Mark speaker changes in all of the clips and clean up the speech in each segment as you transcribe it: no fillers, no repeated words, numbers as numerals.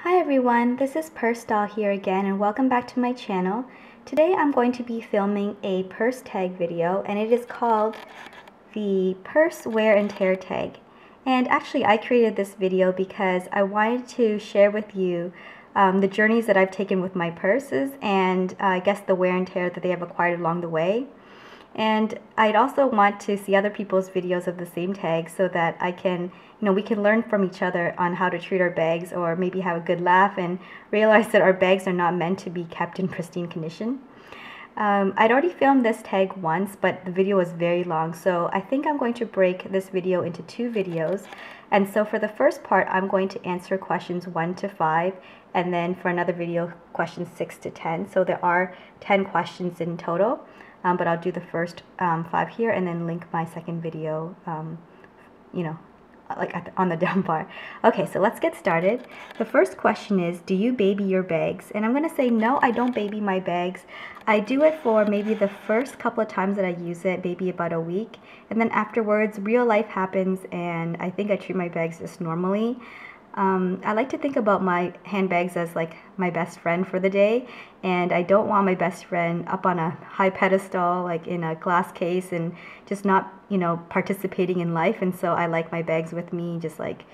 Speaker 1: Hi everyone, this is Purse Doll here again and welcome back to my channel. Today I'm going to be filming a purse tag video and it is called the Purse Wear and Tear Tag. And actually I created this video because I wanted to share with you the journeys that I've taken with my purses and I guess the wear and tear that they have acquired along the way. And I'd also want to see other people's videos of the same tag so that I can, we can learn from each other on how to treat our bags or maybe have a good laugh and realize that our bags are not meant to be kept in pristine condition. I'd already filmed this tag once, but the video was very long, so I think I'm going to break this video into two videos. And so for the first part, I'm going to answer questions 1 to 5, and then for another video, questions 6 to 10. So there are 10 questions in total. But I'll do the first 5 here and then link my second video, on the down bar. Okay, so let's get started. The first question is, do you baby your bags? And I'm going to say no, I don't baby my bags. I do it for maybe the first couple of times that I use it, maybe about a week. And then afterwards, real life happens and I think I treat my bags just normally. I like to think about my handbags as like my best friend for the day, and I don't want my best friend up on a high pedestal like in a glass case and just not, participating in life. And so I like my bags with me, just like,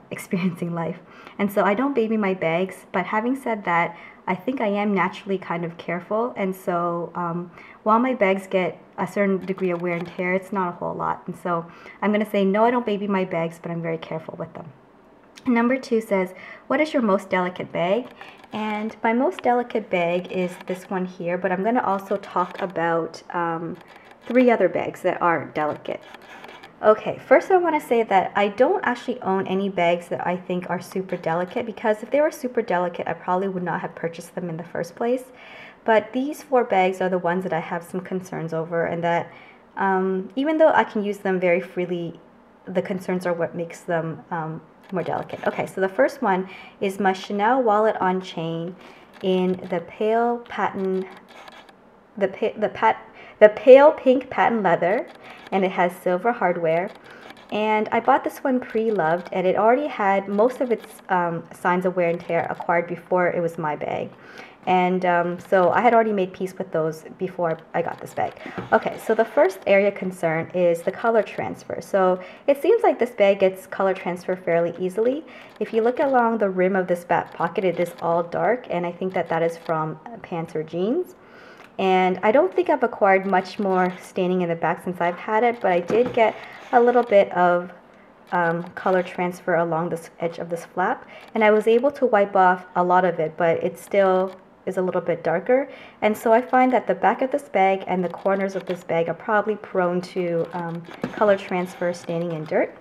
Speaker 1: experiencing life. And so I don't baby my bags, but having said that, I think I am naturally kind of careful, and so while my bags get a certain degree of wear and tear, it's not a whole lot. And so I'm going to say no, I don't baby my bags, but I'm very careful with them. Number 2 says, what is your most delicate bag? And my most delicate bag is this one here, but I'm going to also talk about 3 other bags that are delicate. Okay, first I want to say that I don't actually own any bags that I think are super delicate, because if they were super delicate, I probably would not have purchased them in the first place. But these 4 bags are the ones that I have some concerns over, and that even though I can use them very freely, the concerns are what makes them more delicate. Okay, so the first one is my Chanel wallet on chain in the pale pink patent leather, and it has silver hardware. And I bought this one pre-loved, and it already had most of its signs of wear and tear acquired before it was my bag. And so I had already made peace with those before I got this bag. Okay, so the first area of concern is the color transfer. So it seems like this bag gets color transfer fairly easily. If you look along the rim of this back pocket, it is all dark, and I think that that is from pants or jeans. And I don't think I've acquired much more staining in the back since I've had it, but I did get a little bit of color transfer along this edge of this flap, and I was able to wipe off a lot of it, but it still is a little bit darker. And so I find that the back of this bag and the corners of this bag are probably prone to color transfer, staining, and dirt.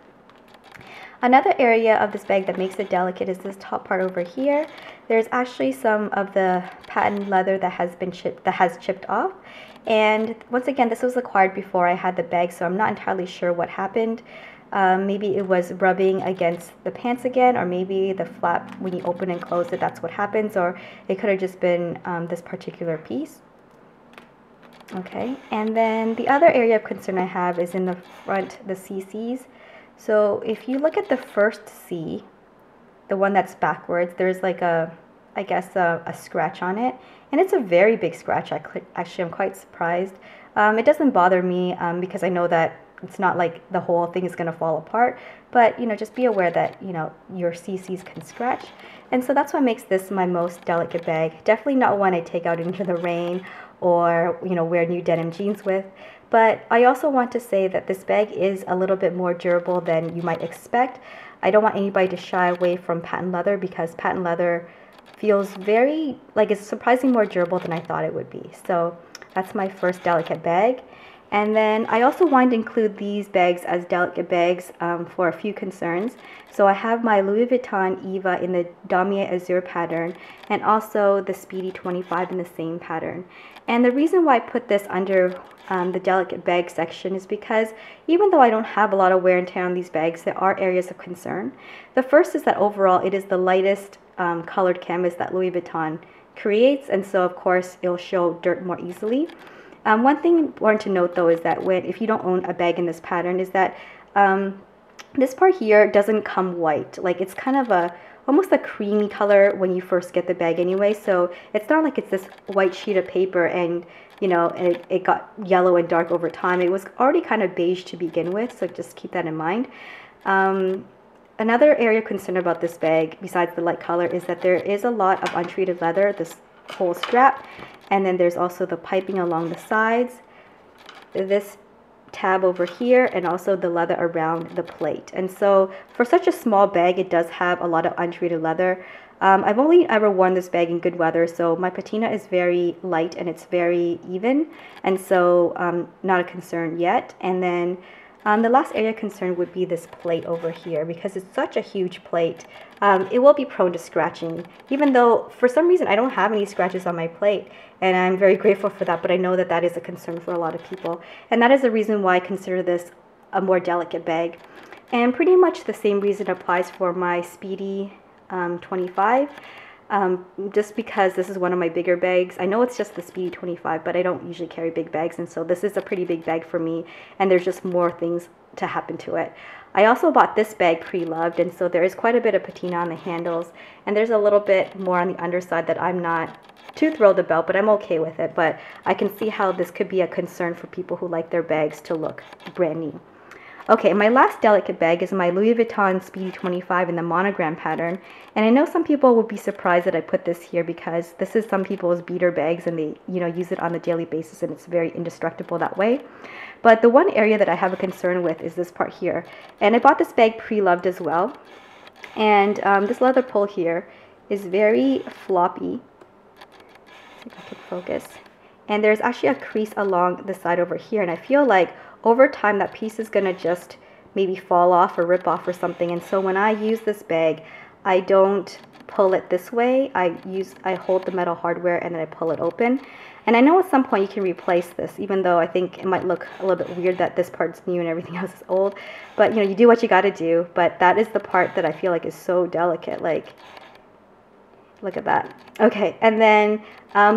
Speaker 1: Another area of this bag that makes it delicate is this top part over here. There's actually some of the patent leather that has chipped off. And once again, this was acquired before I had the bag, so I'm not entirely sure what happened. Maybe it was rubbing against the pants again, or maybe the flap, when you open and close it, that's what happens, or it could have just been this particular piece. Okay, and then the other area of concern I have is in the front, the CCs. So if you look at the first C, the one that's backwards, there's like a scratch on it, and it's a very big scratch. Actually, I'm quite surprised. It doesn't bother me because I know that it's not like the whole thing is going to fall apart, but just be aware that your CCs can scratch. And so that's what makes this my most delicate bag. Definitely not one I take out into the rain or wear new denim jeans with. But I also want to say that this bag is a little bit more durable than you might expect. I don't want anybody to shy away from patent leather, because patent leather feels very, it's surprisingly more durable than I thought it would be. So that's my first delicate bag. And then I also wanted to include these bags as delicate bags for a few concerns. So I have my Louis Vuitton Eva in the Damier Azur pattern, and also the Speedy 25 in the same pattern. And the reason why I put this under the delicate bag section is because even though I don't have a lot of wear and tear on these bags, there are areas of concern. The first is that overall it is the lightest colored canvas that Louis Vuitton creates, and so of course it'll show dirt more easily. One thing important to note though is that if you don't own a bag in this pattern, is that This part here doesn't come white. Like, it's kind of almost a creamy color when you first get the bag anyway. So it's not like it's this white sheet of paper and, you know, it got yellow and dark over time. It was already kind of beige to begin with, so just keep that in mind. Another area of concern about this bag, besides the light color, is that there is a lot of untreated leather, this whole strap, and then there's also the piping along the sides, this tab over here, and also the leather around the plate. And so for such a small bag, it does have a lot of untreated leather. I've only ever worn this bag in good weather, so my patina is very light and it's very even, and so not a concern yet. And then the last area of concern would be this plate over here, because it's such a huge plate. It will be prone to scratching, even though for some reason I don't have any scratches on my plate, and I'm very grateful for that, but I know that that is a concern for a lot of people, and that is the reason why I consider this a more delicate bag. And pretty much the same reason applies for my Speedy 25. Just because this is one of my bigger bags. I know it's just the Speedy 25, but I don't usually carry big bags, and so this is a pretty big bag for me, and there's just more things to happen to it. I also bought this bag pre-loved, and so there is quite a bit of patina on the handles, and there's a little bit more on the underside that I'm not too thrilled about, but I'm okay with it. But I can see how this could be a concern for people who like their bags to look brand new. Okay, my last delicate bag is my Louis Vuitton Speedy 25 in the monogram pattern, and I know some people would be surprised that I put this here because this is some people's beater bags and they, you know, use it on a daily basis and it's very indestructible that way. But the one area that I have a concern with is this part here, and I bought this bag pre-loved as well, and this leather pull here is very floppy. See if I can focus. And there's actually a crease along the side over here, and I feel like over time that piece is going to just maybe fall off or rip off or something. And so when I use this bag, I don't pull it this way. I hold the metal hardware and then I pull it open. And I know at some point you can replace this, even though I think it might look a little bit weird that this part's new and everything else is old. But you know, you do what you got to do. But that is the part that I feel like is so delicate. Like, look at that. Okay, and then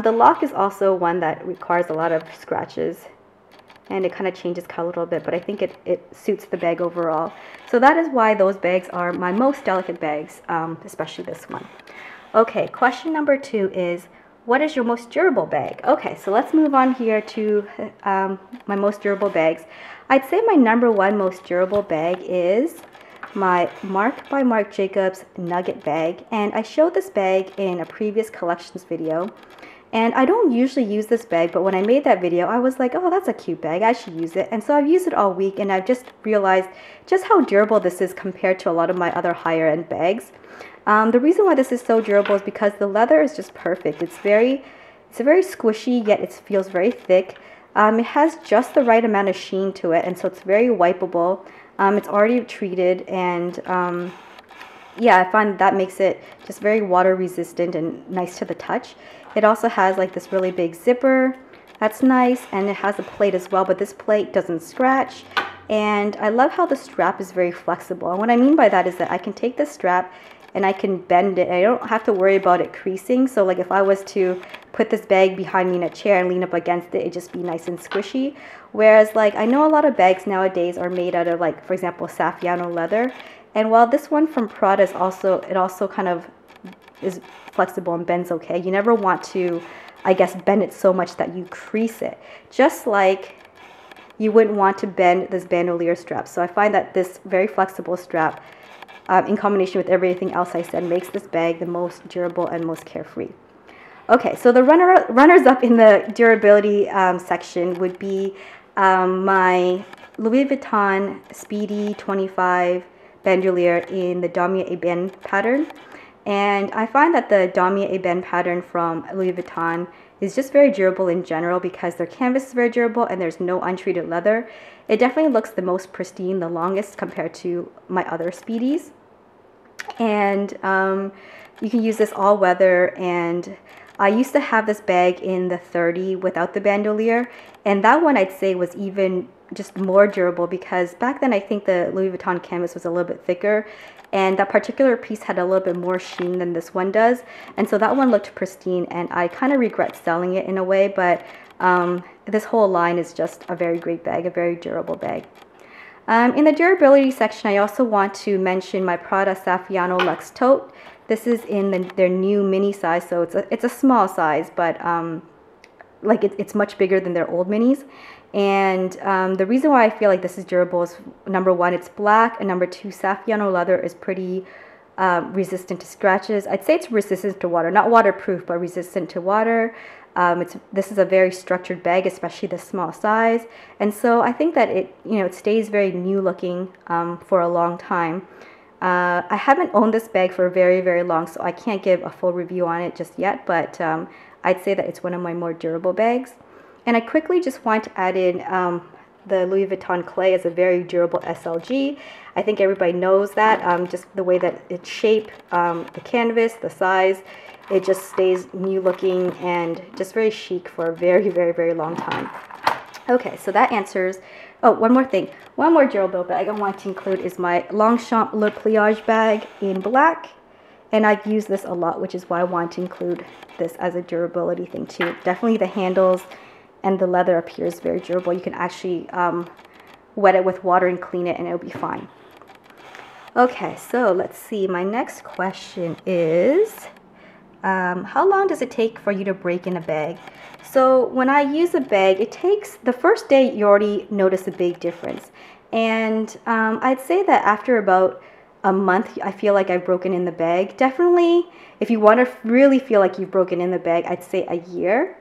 Speaker 1: the lock is also one that requires a lot of scratches, and it kind of changes color a little bit, but I think it suits the bag overall. So that is why those bags are my most delicate bags, especially this one. Okay, question number 2 is, what is your most durable bag? Okay, so let's move on here to my most durable bags. I'd say my number 1 most durable bag is my Marc by Marc Jacobs Nugget bag, and I showed this bag in a previous collections video. And I don't usually use this bag, but when I made that video, I was like, oh, that's a cute bag, I should use it. And so I've used it all week, and I've just realized just how durable this is compared to a lot of my other higher end bags. The reason why this is so durable is because the leather is just perfect. It's very squishy, yet it feels very thick. It has just the right amount of sheen to it, and so it's very wipeable. It's already treated, and yeah, I find that makes it just very water resistant and nice to the touch. It also has like this really big zipper. That's nice, and it has a plate as well, but this plate doesn't scratch. And I love how the strap is very flexible. And what I mean by that is that I can take this strap and I can bend it. I don't have to worry about it creasing. So like if I was to put this bag behind me in a chair and lean up against it, it'd just be nice and squishy. Whereas like I know a lot of bags nowadays are made out of, like, for example, Saffiano leather. And while this one from Prada is also kind of is flexible and bends okay, you never want to, I guess, bend it so much that you crease it. Just like you wouldn't want to bend this bandolier strap. So I find that this very flexible strap, in combination with everything else I said, makes this bag the most durable and most carefree. Okay, so the runners up in the durability section would be my Louis Vuitton Speedy 25 bandolier in the Damier Ebene pattern. And I find that the Damier Ebene pattern from Louis Vuitton is just very durable in general because their canvas is very durable and there's no untreated leather. It definitely looks the most pristine, the longest compared to my other Speedies. And you can use this all weather, and I used to have this bag in the 30 without the bandolier, and that one I'd say was even just more durable because back then I think the Louis Vuitton canvas was a little bit thicker, and that particular piece had a little bit more sheen than this one does, and so that one looked pristine, and I kind of regret selling it in a way, but this whole line is just a very great bag, a very durable bag. In the durability section, I also want to mention my Prada Saffiano Luxe Tote. This is in their new mini size, so it's a small size, but like it's much bigger than their old minis. And the reason why I feel like this is durable is, number one, it's black, and number two, Saffiano leather is pretty resistant to scratches. I'd say it's resistant to water, not waterproof, but resistant to water. This is a very structured bag, especially the small size, and so I think that it stays very new looking for a long time. I haven't owned this bag for very, very long, so I can't give a full review on it just yet, but I'd say that it's one of my more durable bags. And I quickly just want to add in the Louis Vuitton clay as a very durable SLG. I think everybody knows that, just the way that it's shaped, the canvas, the size, it just stays new looking and just very chic for a very, very, very long time. Okay, so that answers. Oh, one more thing. One more durable bag I want to include is my Longchamp Le Pliage bag in black. And I've used this a lot, which is why I want to include this as a durability thing too. Definitely the handles and the leather appears very durable. You can actually wet it with water and clean it and it'll be fine. Okay, so let's see. My next question is, how long does it take for you to break in a bag? So when I use a bag, it takes, the first day you already notice a big difference. And I'd say that after about a month, I feel like I've broken in the bag. Definitely, if you want to really feel like you've broken in the bag, I'd say a year.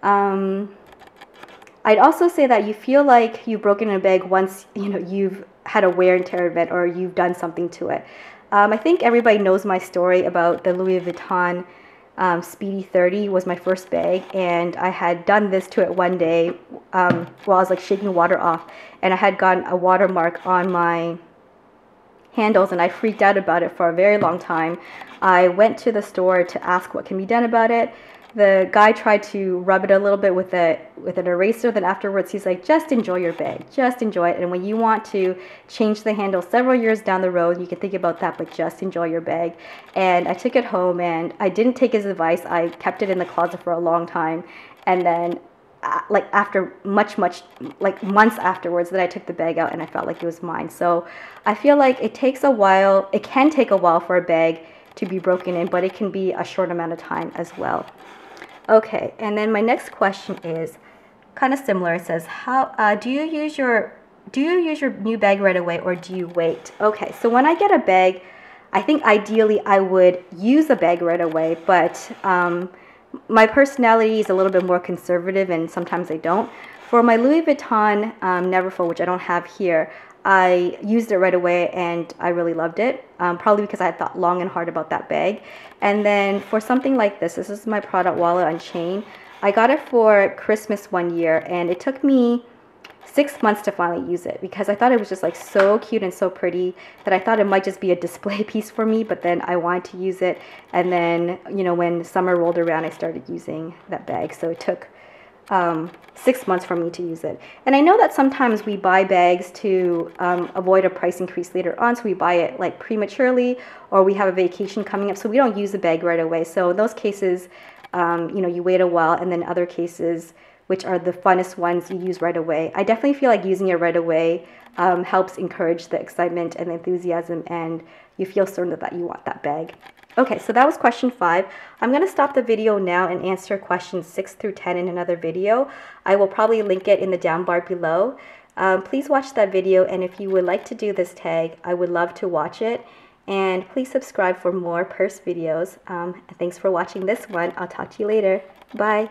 Speaker 1: I'd also say that you feel like you've broken in a bag once you've had a wear and tear event or you've done something to it. I think everybody knows my story about the Louis Vuitton Speedy 30 was my first bag, and I had done this to it one day while I was like shaking water off, and I had gotten a watermark on my handles, and I freaked out about it for a very long time. I went to the store to ask what can be done about it. The guy tried to rub it a little bit with an eraser. Then afterwards, he's like, just enjoy your bag. Just enjoy it. And when you want to change the handle several years down the road, you can think about that, but just enjoy your bag. And I took it home, and I didn't take his advice. I kept it in the closet for a long time. And then like after much like months afterwards, that I took the bag out and I felt like it was mine. So I feel like it takes a while. It can take a while for a bag to be broken in, but it can be a short amount of time as well. Okay, and then my next question is kind of similar. It says, how do you use your new bag right away, or do you wait? Okay, so when I get a bag, I think ideally I would use a bag right away, but my personality is a little bit more conservative, and sometimes I don't. For my Louis Vuitton Neverfull, which I don't have here, I used it right away and I really loved it, probably because I had thought long and hard about that bag. And then for something like this is my Prada wallet on chain. I got it for Christmas one year, and it took me 6 months to finally use it because I thought it was just like so cute and so pretty that I thought it might just be a display piece for me, but then I wanted to use it. And then, when summer rolled around, I started using that bag. So it took 6 months for me to use it. And I know that sometimes we buy bags to avoid a price increase later on, so we buy it like prematurely, or we have a vacation coming up, so we don't use the bag right away. So in those cases, you wait a while, and then other cases, which are the funnest ones, you use right away. I definitely feel like using it right away helps encourage the excitement and the enthusiasm, and you feel certain that you want that bag. Okay, so that was question 5. I'm going to stop the video now and answer questions 6 through 10 in another video. I will probably link it in the down bar below. Please watch that video, and if you would like to do this tag, I would love to watch it. And please subscribe for more purse videos. Thanks for watching this one. I'll talk to you later. Bye.